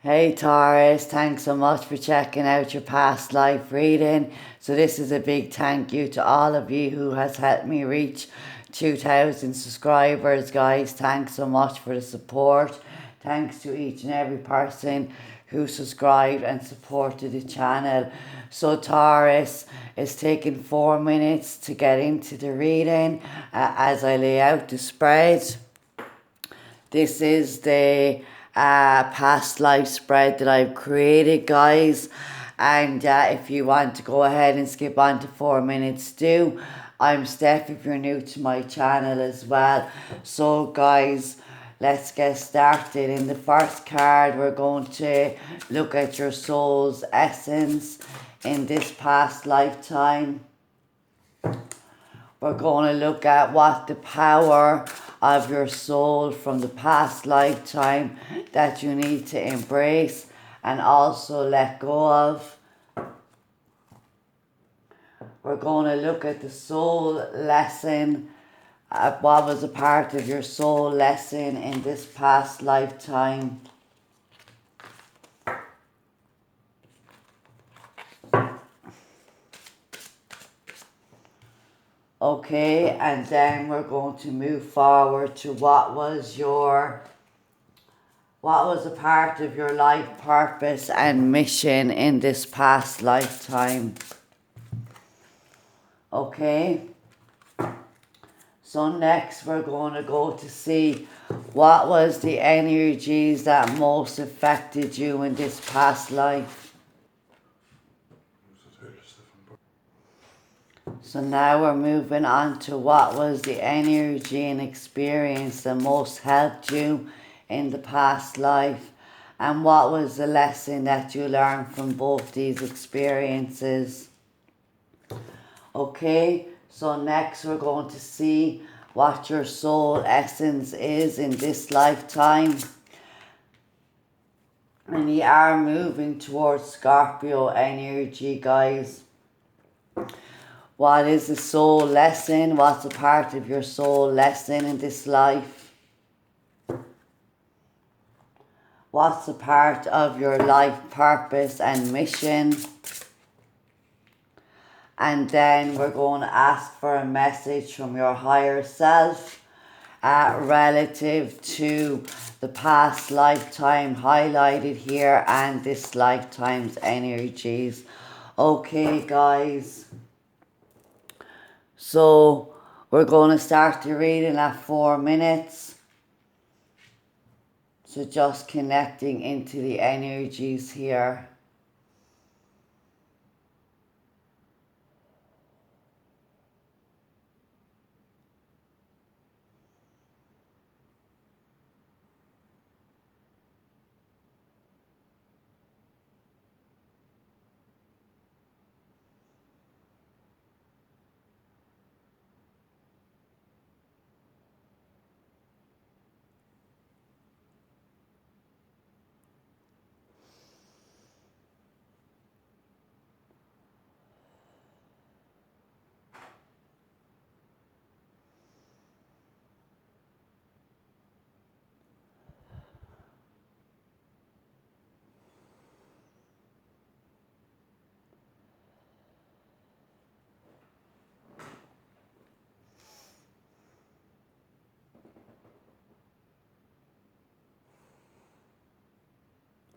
Hey Taurus, thanks so much for checking out your past life reading. So this is a big thank you to all of you who has helped me reach 2,000 subscribers, guys. Thanks so much for the support. Thanks to each and every person who subscribed and supported the channel. So Taurus, it's taken 4 minutes to get into the reading as I lay out the spread. This is the past life spread that I've created, guys. And if you want to go ahead and skip on to 4 minutes, do. I'm Steph if you're new to my channel as well. So, guys, let's get started. In the first card, we're going to look at your soul's essence in this past lifetime. We're going to look at what the power of your soul from the past lifetime that you need to embrace and also let go of. We're going to look at the soul lesson, what was a part of your soul lesson in this past lifetime. Okay, and then we're going to move forward to what was a part of your life purpose and mission in this past lifetime. Okay, so next we're going to go to see what was the energies that most affected you in this past life. So now we're moving on to what was the energy and experience that most helped you in the past life, and what was the lesson that you learned from both these experiences. Okay, so next we're going to see what your soul essence is in this lifetime. And you are moving towards Scorpio energy, guys. What is the soul lesson? What's a part of your soul lesson in this life? What's a part of your life purpose and mission? And then we're going to ask for a message from your higher self relative to the past lifetime highlighted here and this lifetime's energies. Okay, guys. So we're going to start the reading at 4 minutes. So just connecting into the energies here.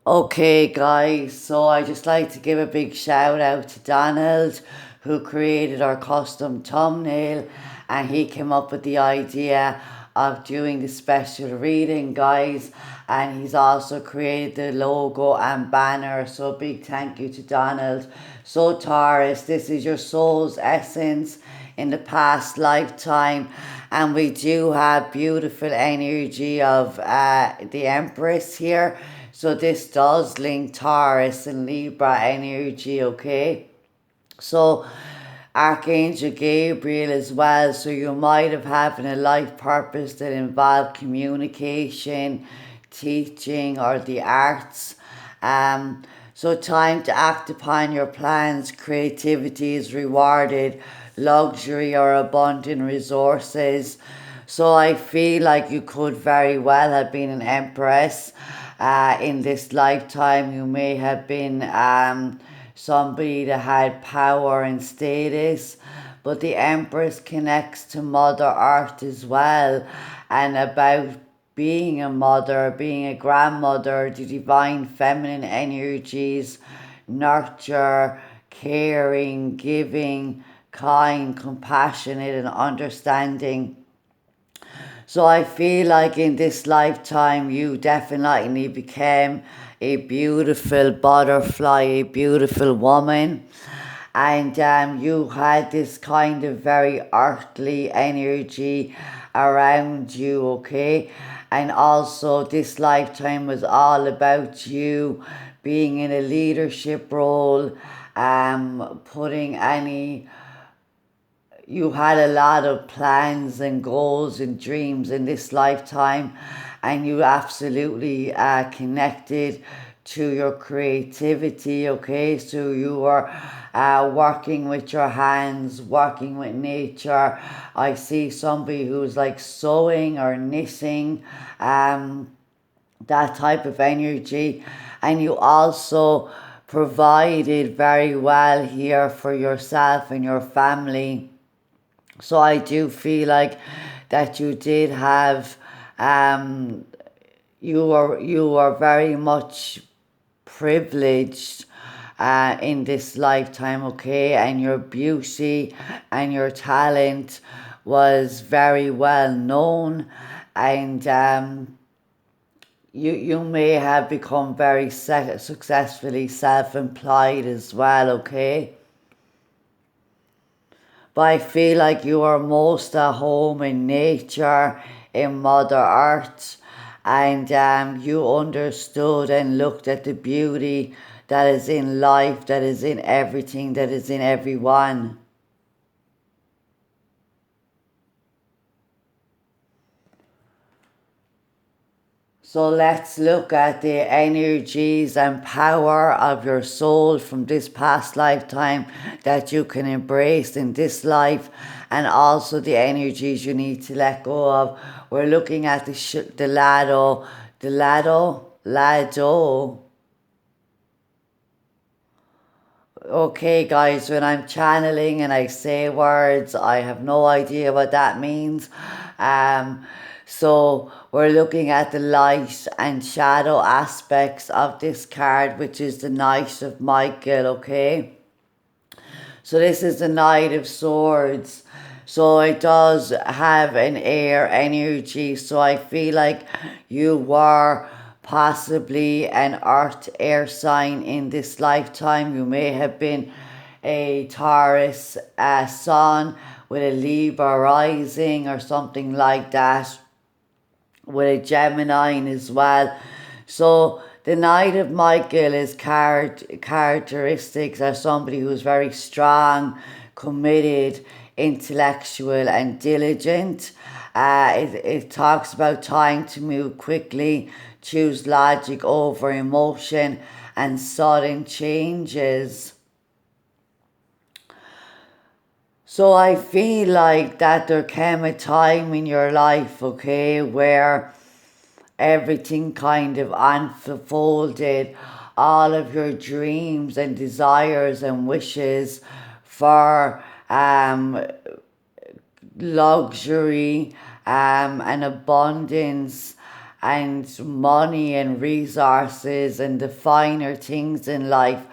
Okay, guys, so I just like to give a big shout out to Donald, who created our custom thumbnail, and he came up with the idea of doing the special reading, guys, and he's also created the logo and banner. So big thank you to Donald. So Taurus, this is your soul's essence in the past lifetime, and we do have beautiful energy of the Empress here. So this does link Taurus and Libra energy, okay? So Archangel Gabriel as well. So you might have having a life purpose that involved communication, teaching, or the arts. So time to act upon your plans. Creativity is rewarded. Luxury or abundant resources. So I feel like you could very well have been an empress. in this lifetime. You may have been somebody that had power and status, but the Empress connects to Mother Earth as well, and about being a mother, being a grandmother, the divine feminine energies, nurture, caring, giving, kind, compassionate, and understanding. So I feel like in this lifetime you definitely became a beautiful butterfly, a beautiful woman. And you had this kind of very earthly energy around you, okay? And also this lifetime was all about you being in a leadership role, putting any, you had a lot of plans and goals and dreams in this lifetime, and you absolutely connected to your creativity, okay? So you were working with your hands, working with nature. I see somebody who's like sewing or knitting, that type of energy. And you also provided very well here for yourself and your family. So I do feel like that you did have, you were very much privileged in this lifetime, okay? And your beauty and your talent was very well known, and you may have become very successfully self-employed as well, okay? But I feel like you are most at home in nature, in Mother Earth, and you understood and looked at the beauty that is in life, that is in everything, that is in everyone. So let's look at the energies and power of your soul from this past lifetime that you can embrace in this life, and also the energies you need to let go of. We're looking at the Lado. Okay, guys, when I'm channeling and I say words, I have no idea what that means. So we're looking at the light and shadow aspects of this card, which is the Knight of Michael, okay? So this is the Knight of Swords. So it does have an air energy. So I feel like you were possibly an earth air sign in this lifetime. You may have been a Taurus sun with a Libra rising or something like that, with a Gemini as well. So the Knight of Michael is characteristics of somebody who's very strong, committed, intellectual, and diligent. It talks about time to move quickly, choose logic over emotion, and sudden changes. So I feel like that there came a time in your life, okay, where everything kind of unfolded, all of your dreams and desires and wishes for luxury and abundance and money and resources and the finer things in life.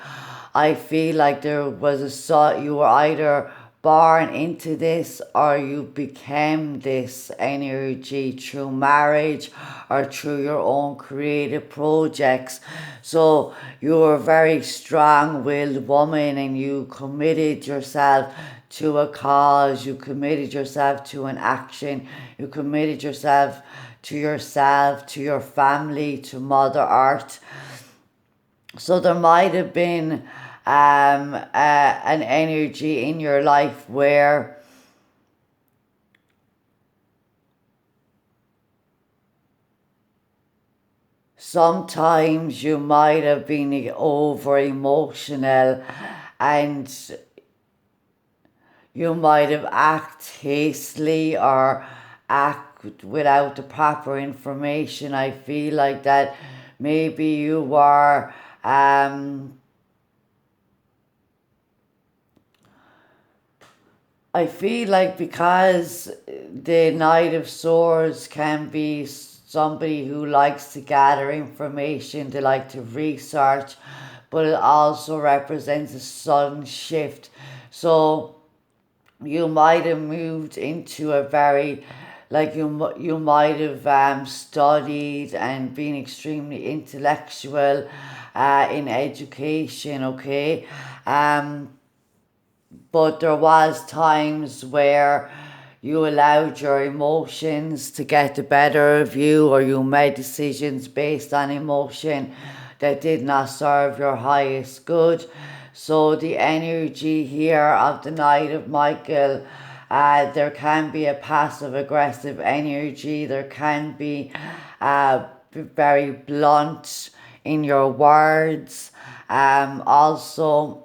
I feel like there was you were either born into this or you became this energy through marriage or through your own creative projects. So you were a very strong-willed woman and you committed yourself to a cause, you committed yourself to an action, you committed yourself, to your family, to Mother Earth. So there might have been an energy in your life where sometimes you might have been over emotional and you might have acted hastily or act without the proper information. I feel like that maybe you were I feel like because the Knight of Swords can be somebody who likes to gather information, they like to research, but it also represents a sudden shift. So you might have moved into a very, like you might have studied and been extremely intellectual in education, okay? Um, but there was times where you allowed your emotions to get the better of you, or you made decisions based on emotion that did not serve your highest good. So the energy here of the Knight of Michael, there can be a passive aggressive energy, there can be very blunt in your words. Also,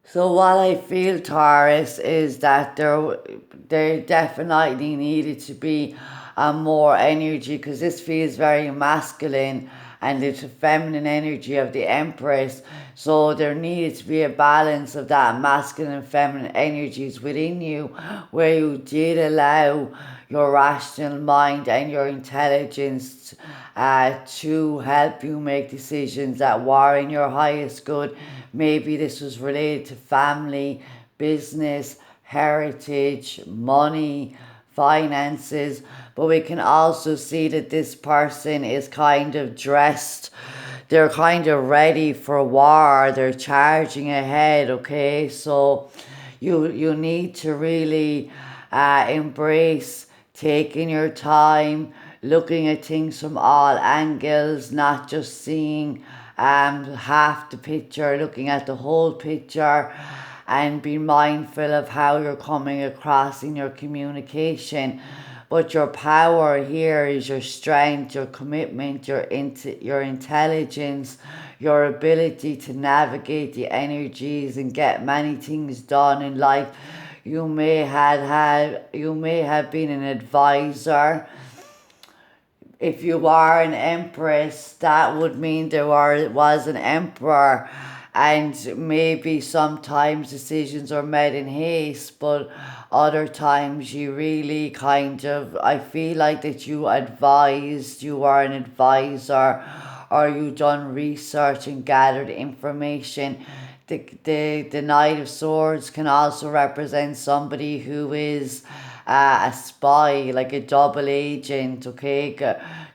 so what I feel, Taurus, is that there definitely needed to be more energy, because this feels very masculine and it's a feminine energy of the Empress. So there needed to be a balance of that masculine and feminine energies within you, where you did allow your rational mind and your intelligence to help you make decisions that were in your highest good. Maybe this was related to family, business, heritage, money, finances, but we can also see that this person is kind of dressed. They're kind of ready for war. They're charging ahead, okay? So you need to really embrace taking your time, looking at things from all angles, not just seeing half the picture, looking at the whole picture, and be mindful of how you're coming across in your communication. But your power here is your strength, your commitment, your intelligence, your ability to navigate the energies and get many things done in life. You may have been an advisor. If you are an empress, that would mean was an emperor, and maybe sometimes decisions are made in haste, but other times you really kind of, I feel like that you advised, you are an advisor, or you done research and gathered information. The Knight of Swords can also represent somebody who is a spy, like a double agent, okay?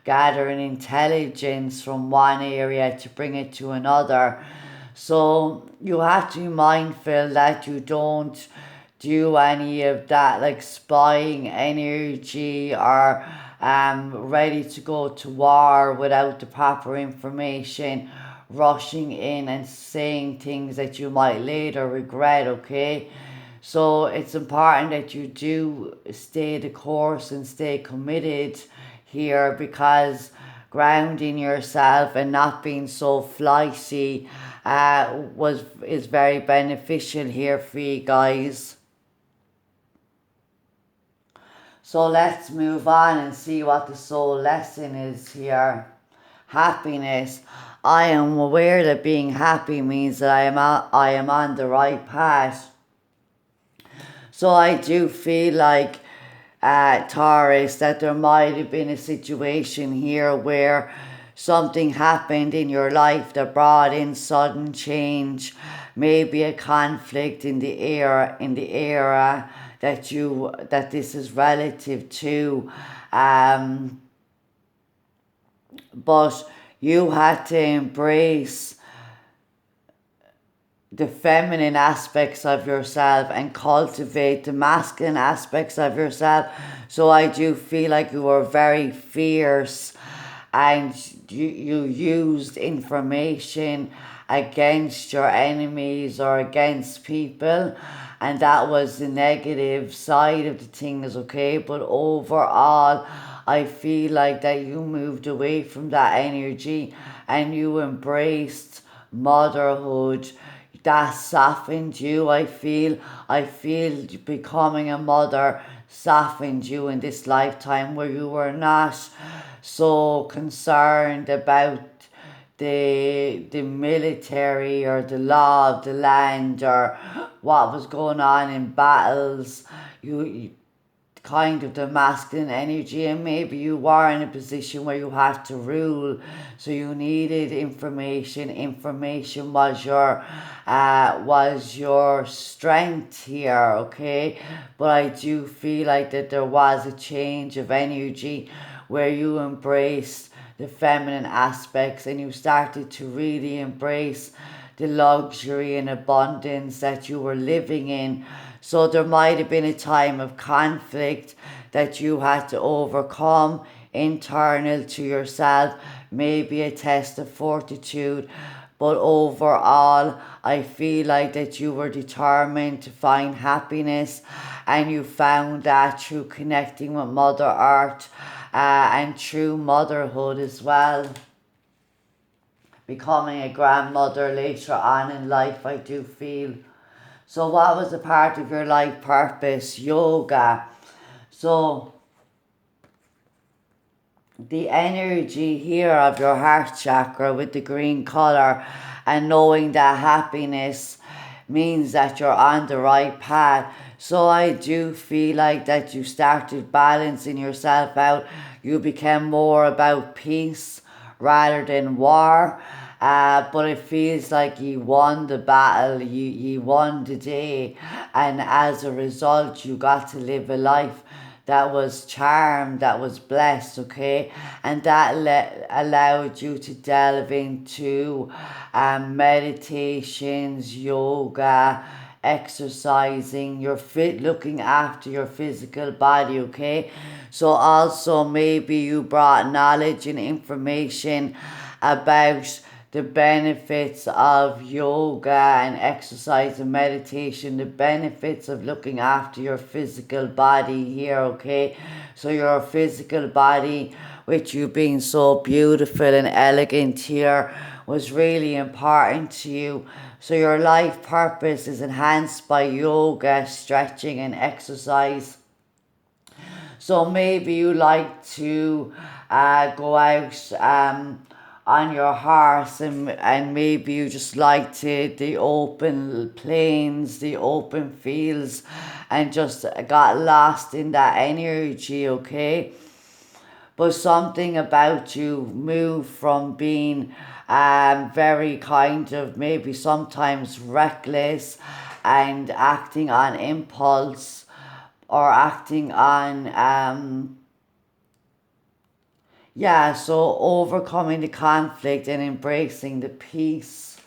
Gathering intelligence from one area to bring it to another. So you have to be mindful that you don't do any of that, like spying energy, or ready to go to war without the proper information, rushing in and saying things that you might later regret, okay? So it's important that you do stay the course and stay committed here, because grounding yourself and not being so flighty is very beneficial here for you guys. So let's move on and see what the soul lesson is here. Happiness. I am aware that being happy means that I am on the right path. So I do feel like, Taurus, that there might have been a situation here where something happened in your life that brought in sudden change, maybe a conflict in the era that this is relative to, but you had to embrace the feminine aspects of yourself and cultivate the masculine aspects of yourself. So I do feel like you were very fierce, and you used information against your enemies or against people, and that was the negative side of the things, okay? But overall, I feel like that you moved away from that energy and you embraced motherhood, that softened you. I feel becoming a mother softened you in this lifetime, where you were not so concerned about the military or the law of the land or what was going on in battles. You kind of the masculine energy, and maybe you were in a position where you had to rule, so you needed information was your strength here, okay? But I do feel like that there was a change of energy where you embraced the feminine aspects, and you started to really embrace the luxury and abundance that you were living in. So there might have been a time of conflict that you had to overcome internal to yourself, maybe a test of fortitude. But overall, I feel like that you were determined to find happiness, and you found that through connecting with Mother Earth, and through motherhood as well. Becoming a grandmother later on in life, I do feel. So what was a part of your life purpose? Yoga. So the energy here of your heart chakra with the green color, and knowing that happiness means that you're on the right path. So I do feel like that you started balancing yourself out. You became more about peace rather than war. But it feels like you won the battle, you won the day, and as a result, you got to live a life that was charmed, that was blessed, okay? And that allowed you to delve into meditations, yoga, exercising, your fit, looking after your physical body, okay? So also maybe you brought knowledge and information about the benefits of yoga and exercise and meditation, the benefits of looking after your physical body here, okay? So your physical body, which you being so beautiful and elegant here, was really important to you. So your life purpose is enhanced by yoga, stretching and exercise. So maybe you like to go out on your horse, and maybe you just like the open plains, the open fields, and just got lost in that energy, okay? But something about you moved from being very kind of maybe sometimes reckless and acting on impulse, or acting on so overcoming the conflict and embracing the peace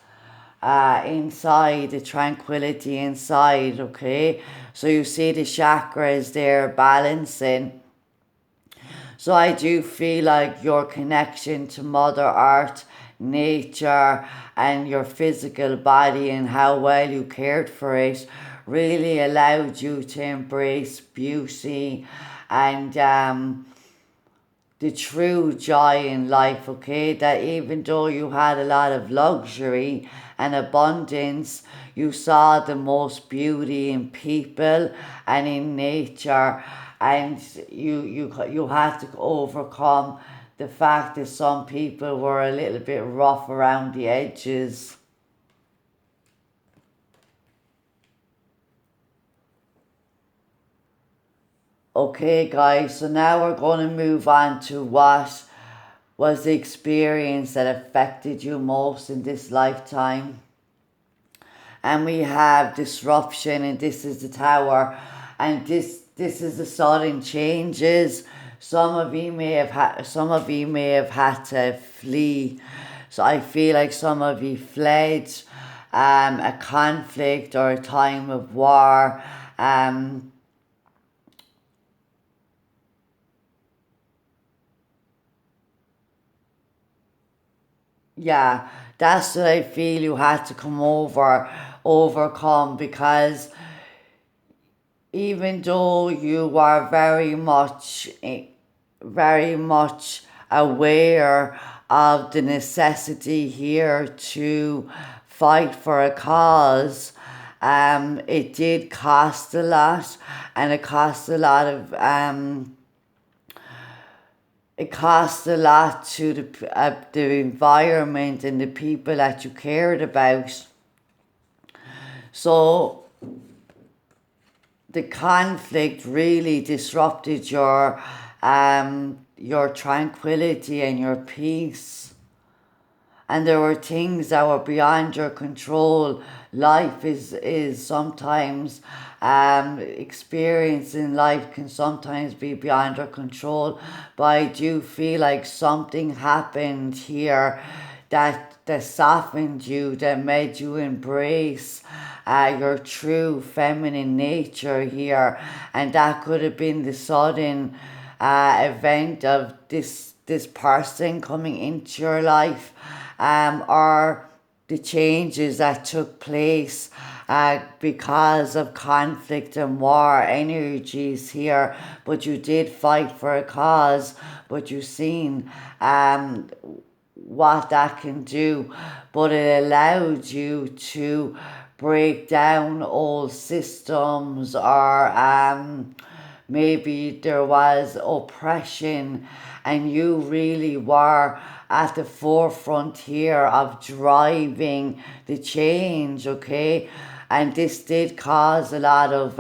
inside, the tranquility inside, okay? So you see the chakras there balancing. So I do feel like your connection to Mother Earth, nature, and your physical body, and how well you cared for it, really allowed you to embrace beauty and the true joy in life, okay? That even though you had a lot of luxury and abundance, you saw the most beauty in people and in nature, and you had to overcome the fact that some people were a little bit rough around the edges. Okay, guys, so now we're going to move on to what was the experience that affected you most in this lifetime. And we have disruption, and this is the tower, and this is the sudden changes. Some of you may have had to flee. So I feel like some of you fled a conflict or a time of war. Yeah, that's what I feel you had to overcome, because even though you were very much aware of the necessity here to fight for a cause. It did cost a lot, and it cost a lot of it cost a lot to the environment and the people that you cared about. So the conflict really disrupted your tranquility and your peace. And there were things that were beyond your control. Life is sometimes, experience in life can sometimes be beyond our control. But I do feel like something happened here that softened you, that made you embrace your true feminine nature here. And that could have been the sudden event of this person coming into your life, or the changes that took place because of conflict and war energies here. But you did fight for a cause, but you've seen what that can do. But it allowed you to break down old systems, or maybe there was oppression, and you really were at the forefront here of driving the change, okay? And this did cause a lot of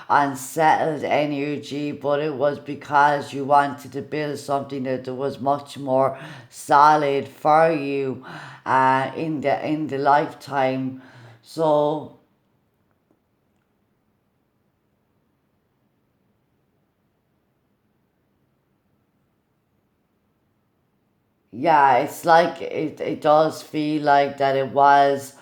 unsettled energy, but it was because you wanted to build something that was much more solid for you in the lifetime. So yeah, it's like it does feel like that it was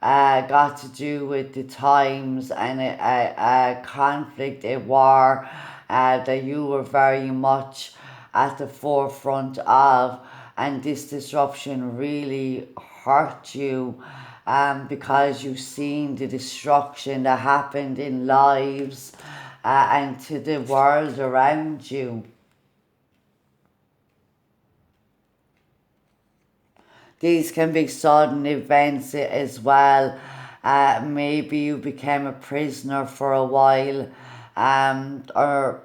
got to do with the times and a conflict, a war that you were very much at the forefront of, and this disruption really hurt you, because you've seen the destruction that happened in lives and to the world around you. These can be sudden events as well. Maybe you became a prisoner for a while, or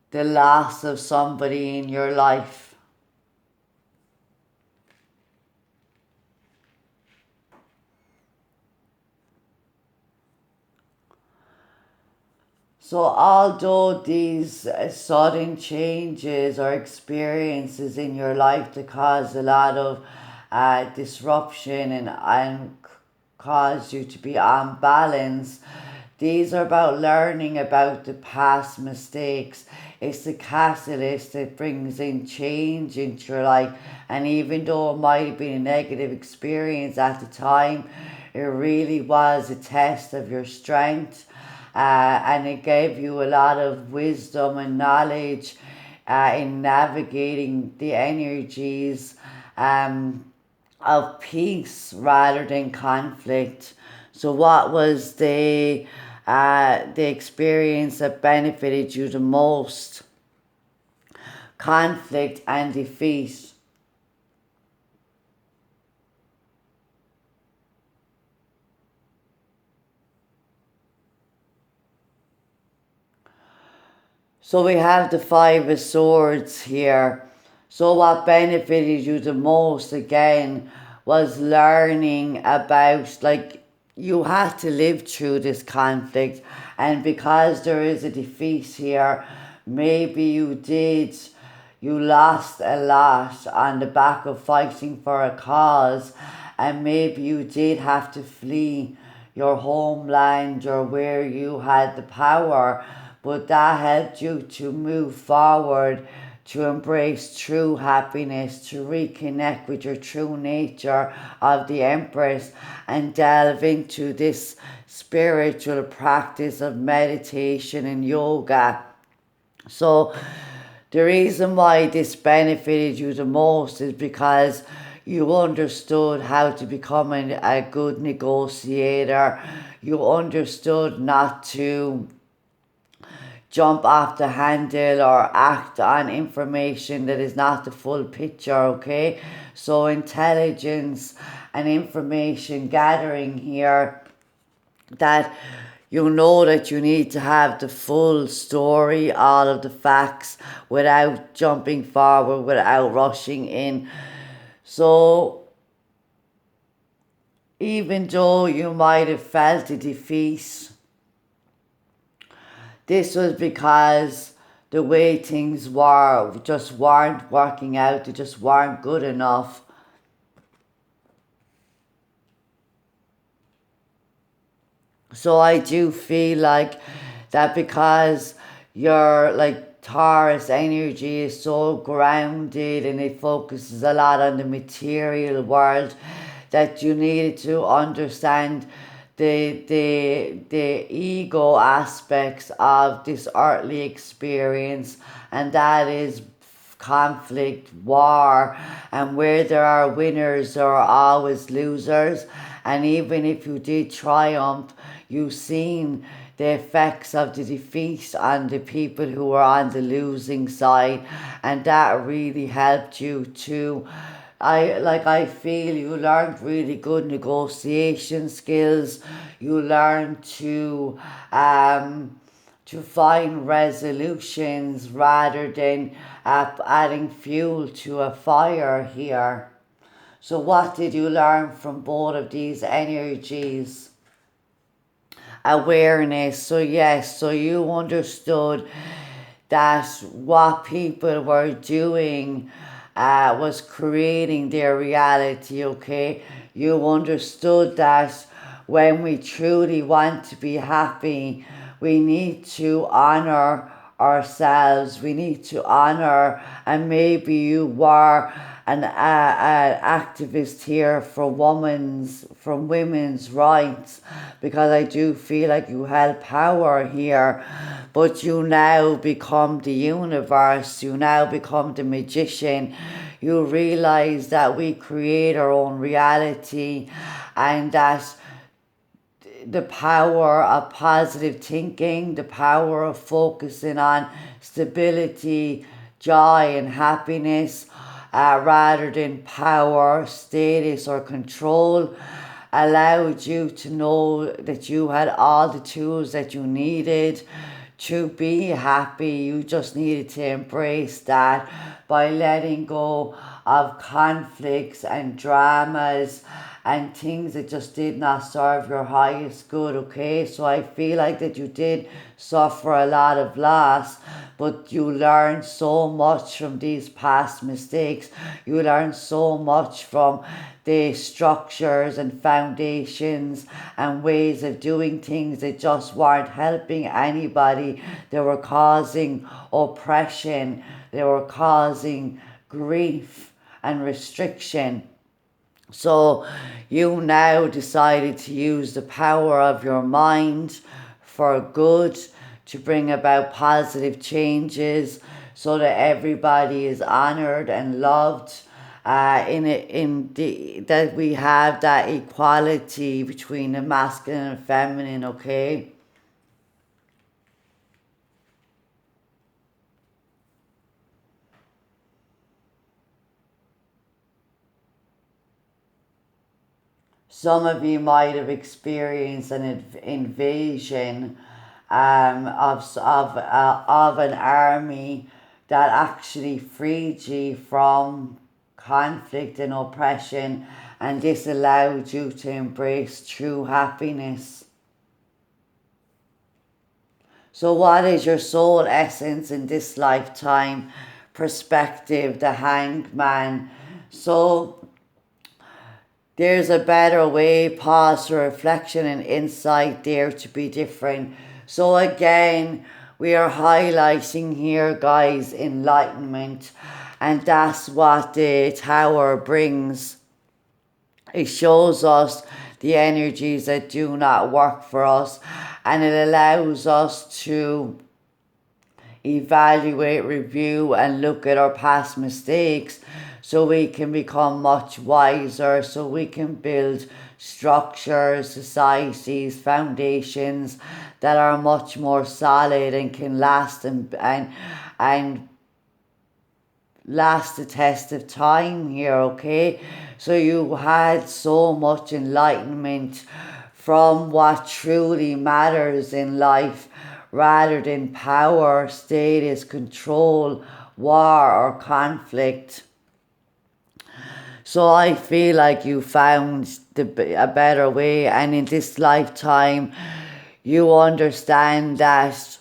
the loss of somebody in your life. So, although these sudden changes or experiences in your life that cause a lot of disruption and cause you to be unbalanced, these are about learning about the past mistakes. It's the catalyst that brings in change into your life. And even though it might have been a negative experience at the time, it really was a test of your strength, and it gave you a lot of wisdom and knowledge in navigating the energies of peace rather than conflict. So, what was the experience that benefited you the most? Conflict and defeat. So we have the Five of Swords here. So what benefited you the most again was learning about, like, you had to live through this conflict, and because there is a defeat here, maybe you lost a lot on the back of fighting for a cause, and maybe you did have to flee your homeland or where you had the power, but that helped you to move forward, to embrace true happiness, to reconnect with your true nature of the Empress, and delve into this spiritual practice of meditation and yoga. So, the reason why this benefited you the most is because you understood how to become a good negotiator. You understood not to jump off the handle or act on information that is not the full picture, okay? So intelligence and information gathering here, that you know that you need to have the full story, all of the facts, without jumping forward, without rushing in. So even though you might have felt a defeat, this was because the way things were just weren't working out, they just weren't good enough. So I do feel like that because your like Taurus energy is so grounded and it focuses a lot on the material world, that you needed to understand the ego aspects of this earthly experience, and that is conflict, war, and where there are winners, there are always losers. And even if you did triumph, you've seen the effects of the defeat on the people who were on the losing side, and that really helped you to I feel you learned really good negotiation skills. You learned to find resolutions rather than adding fuel to a fire here. So what did you learn from both of these energies? Awareness. So yes, so you understood that what people were doing was creating their reality, okay? You understood that when we truly want to be happy, we need to honor ourselves. We need to honor, and maybe you were an activist here for women's rights, because I do feel like you held power here, but you now become the universe. You now become the magician. You realize that we create our own reality, and that the power of positive thinking, the power of focusing on stability, joy, and happiness, rather than power, status, or control, allowed you to know that you had all the tools that you needed to be happy. You just needed to embrace that by letting go of conflicts and dramas and things that just did not serve your highest good, okay? So I feel like that you did suffer a lot of loss, but you learned so much from these past mistakes. You learned so much from the structures and foundations and ways of doing things that just weren't helping anybody. They were causing oppression, they were causing grief and restriction. So you now decided to use the power of your mind for good, to bring about positive changes so that everybody is honored and loved. That we have that equality between the masculine and feminine, okay? Some of you might have experienced an invasion of an army that actually freed you from conflict and oppression, and this allowed you to embrace true happiness. So, what is your soul essence in this lifetime? Perspective, the hanged man. So, there's a better way, pause for reflection and insight, dare to be different. So again, we are highlighting here, guys, enlightenment, and that's what the tower brings. It shows us the energies that do not work for us, and it allows us to evaluate, review, and look at our past mistakes, so we can become much wiser, so we can build structures, societies, foundations that are much more solid and can last and last the test of time here, okay? So you had so much enlightenment from what truly matters in life rather than power, status, control, war, or conflict. So I feel like you found a better way, and in this lifetime, you understand that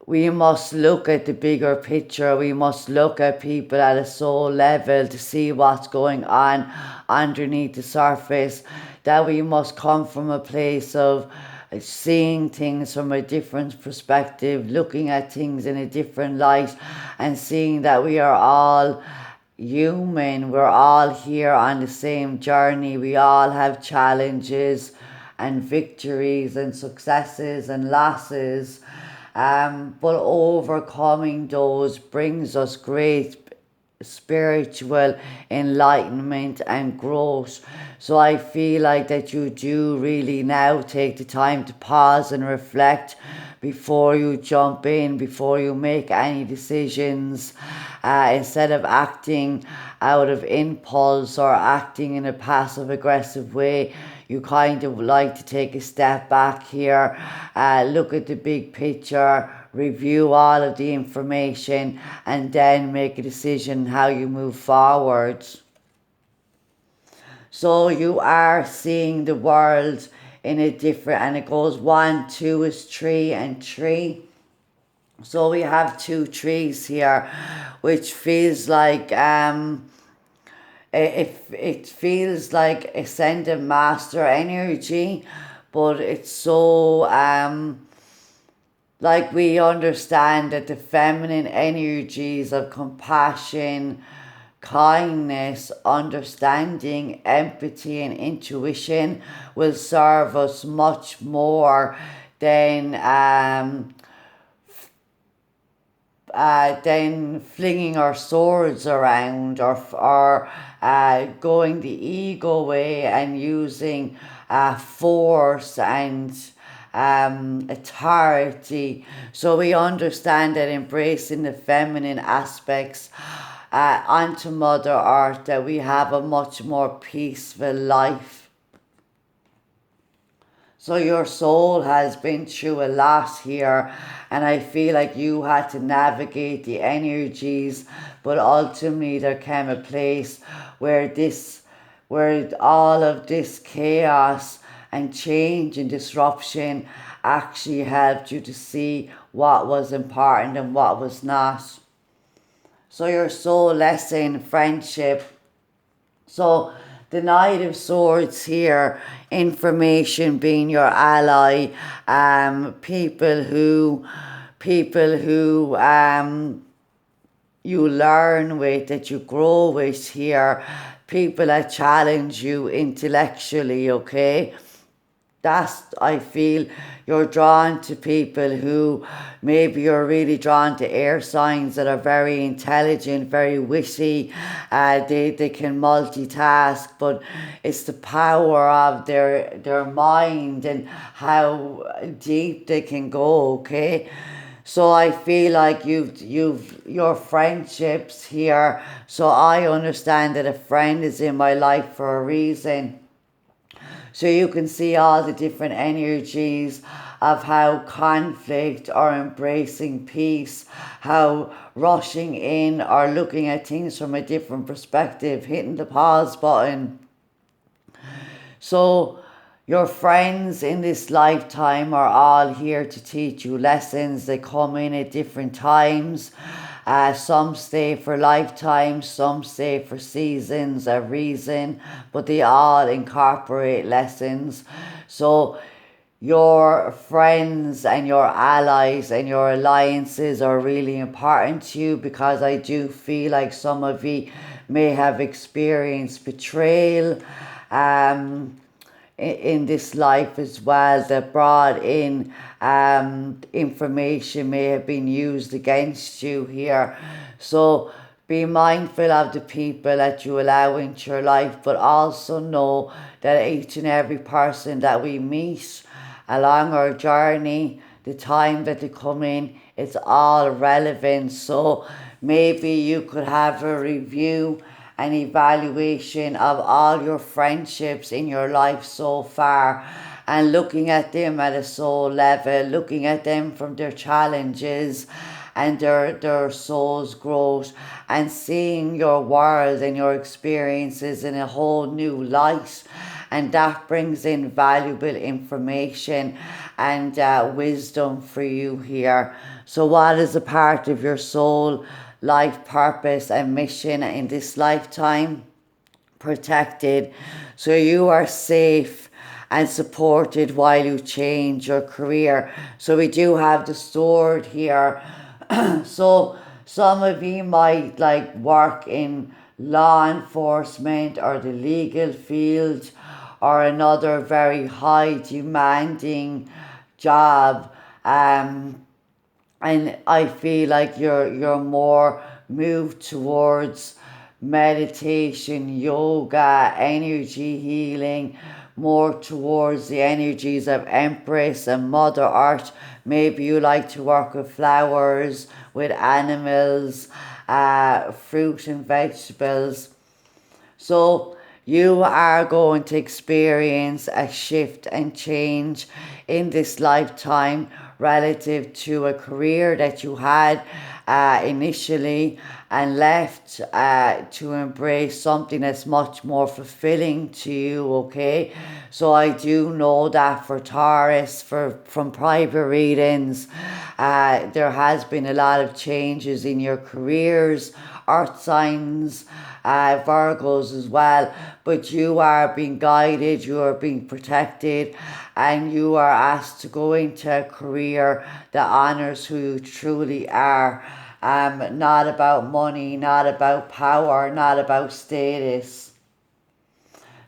we must look at the bigger picture. We must look at people at a soul level to see what's going on underneath the surface. That we must come from a place of seeing things from a different perspective, looking at things in a different light, and seeing that we are all human. We're all here on the same journey. We all have challenges and victories and successes and losses. But overcoming those brings us great spiritual enlightenment and growth. So I feel like that you do really now take the time to pause and reflect before you jump in, before you make any decisions, instead of acting out of impulse or acting in a passive aggressive way. You kind of like to take a step back here, look at the big picture, review all of the information, and then make a decision how you move forward. So you are seeing the world in a different, and it goes 1, 2 is 3, and 3. So we have 2 trees here, which feels like it feels like ascended master energy, but it's so like we understand that the feminine energies of compassion, kindness, understanding, empathy, and intuition will serve us much more than flinging our swords around, or going the ego way and using force and authority. So we understand that embracing the feminine aspects onto Mother Earth, that we have a much more peaceful life. So your soul has been through a lot here, and I feel like you had to navigate the energies, but ultimately there came a place where all of this chaos and change and disruption actually helped you to see what was important and what was not. So your soul lesson, friendship. So the Knight of Swords here, information being your ally, people who you learn with, that you grow with here, people that challenge you intellectually, okay? That's, I feel, you're drawn to people who, maybe you're really drawn to air signs that are very intelligent, very witty. They can multitask, but it's the power of their mind and how deep they can go, okay? So I feel like you've your friendships here. So I understand that a friend is in my life for a reason. So you can see all the different energies of how conflict or embracing peace, how rushing in or looking at things from a different perspective, hitting the pause button. So your friends in this lifetime are all here to teach you lessons. They come in at different times. Some stay for lifetimes, some stay for seasons, a reason, but they all incorporate lessons. So your friends and your allies and your alliances are really important to you, because I do feel like some of you may have experienced betrayal in this life as well that brought in information may have been used against you here. So be mindful of the people that you allow into your life, but also know that each and every person that we meet along our journey, the time that they come in, it's all relevant. So maybe you could have a review, an evaluation of all your friendships in your life so far, and looking at them at a soul level, looking at them from their challenges and their soul's growth, and seeing your world and your experiences in a whole new light. And that brings in valuable information and wisdom for you here. So what is a part of your soul life purpose and mission in this lifetime? Protected, so you are safe and supported while you change your career. So we do have the sword here. So some of you might like work in law enforcement or the legal field or another very high demanding job. And I feel like you're more moved towards meditation, yoga, energy healing, more towards the energies of Empress and Mother Earth. Maybe you like to work with flowers, with animals, fruit and vegetables. So you are going to experience a shift and change in this lifetime relative to a career that you had initially and left to embrace something that's much more fulfilling to you, okay? So I do know that for Taurus, from private readings, there has been a lot of changes in your careers, earth signs, Virgos as well, but you are being guided, you are being protected, and you are asked to go into a career that honors who you truly are. Not about money, not about power, not about status.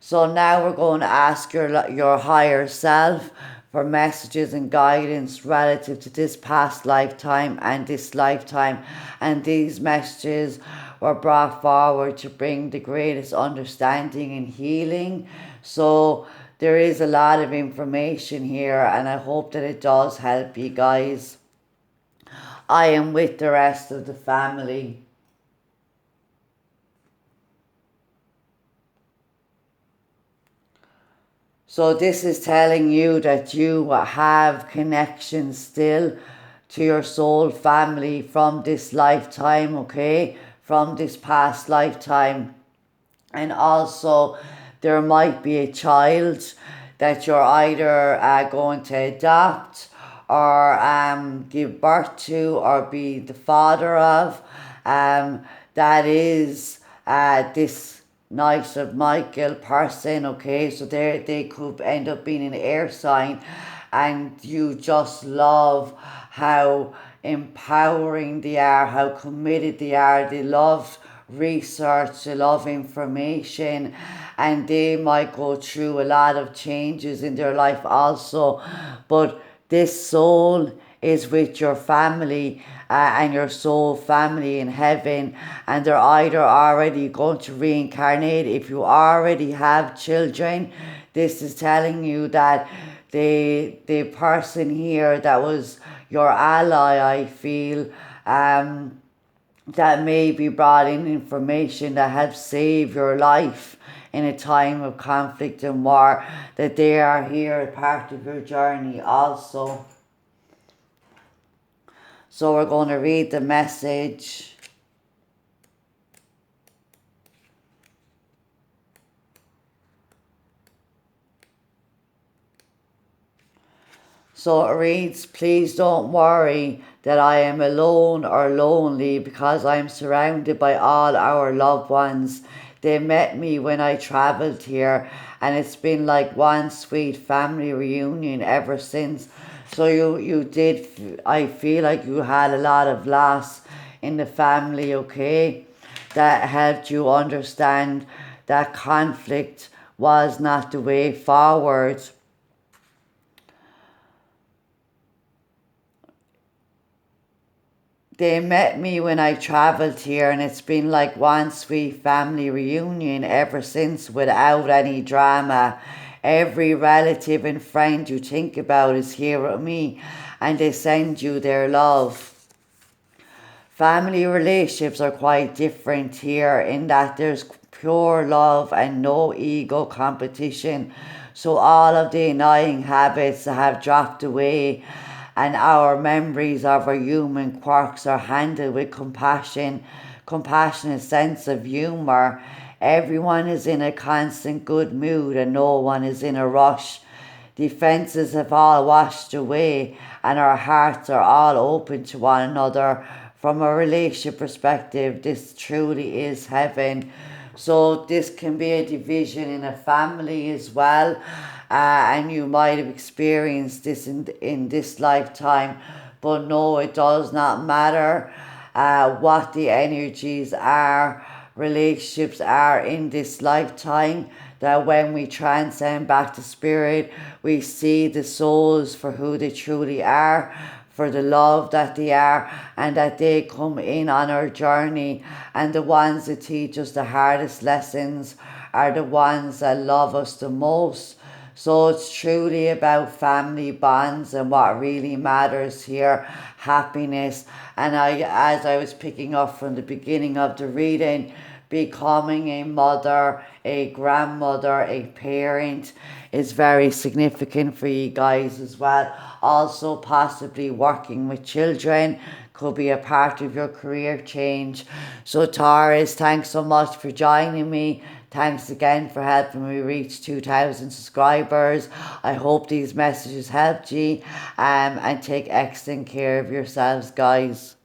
So now we're going to ask your higher self for messages and guidance relative to this past lifetime and this lifetime. And these messages were brought forward to bring the greatest understanding and healing. So there is a lot of information here, and I hope that it does help you guys. I am with the rest of the family. So this is telling you that you have connections still to your soul family from this lifetime, okay? From this past lifetime. And also there might be a child that you're either going to adopt or give birth to or be the father of. That is this Knight of Michael person, okay? So they could end up being an air sign, and you just love how empowering they are, how committed they are. They love research, they love information, and they might go through a lot of changes in their life also. But this soul is with your family and your soul family in heaven, and they're either already going to reincarnate. If you already have children, this is telling you that the person here that was your ally, I feel, that maybe brought in information that helped save your life in a time of conflict and war, that they are here part of your journey also. So we're going to read the message. So it reads, please don't worry that I am alone or lonely, because I am surrounded by all our loved ones. They met me when I travelled here, and it's been like one sweet family reunion ever since. So you did, I feel like you had a lot of loss in the family, okay? That helped you understand that conflict was not the way forward. They met me when I travelled here, and it's been like one sweet family reunion ever since, without any drama. Every relative and friend you think about is here with me, and they send you their love. Family relationships are quite different here in that there's pure love and no ego competition. So all of the annoying habits have dropped away, and our memories of our human quirks are handled with compassionate sense of humour. Everyone is in a constant good mood and no one is in a rush. Defences have all washed away, and our hearts are all open to one another. From a relationship perspective, this truly is heaven. So, this can be a division in a family as well, and you might have experienced this in this lifetime, but no, it does not matter what the energies are, relationships are in this lifetime, that when we transcend back to spirit, we see the souls for who they truly are, for the love that they are, and that they come in on our journey. And the ones that teach us the hardest lessons are the ones that love us the most. So it's truly about family bonds and what really matters here, happiness. And as I was picking up from the beginning of the reading, becoming a mother, a grandmother, a parent is very significant for you guys as well. Also, possibly working with children could be a part of your career change. So, Taurus, thanks so much for joining me. Thanks again for helping me reach 2,000 subscribers. I hope these messages helped you, and take excellent care of yourselves, guys.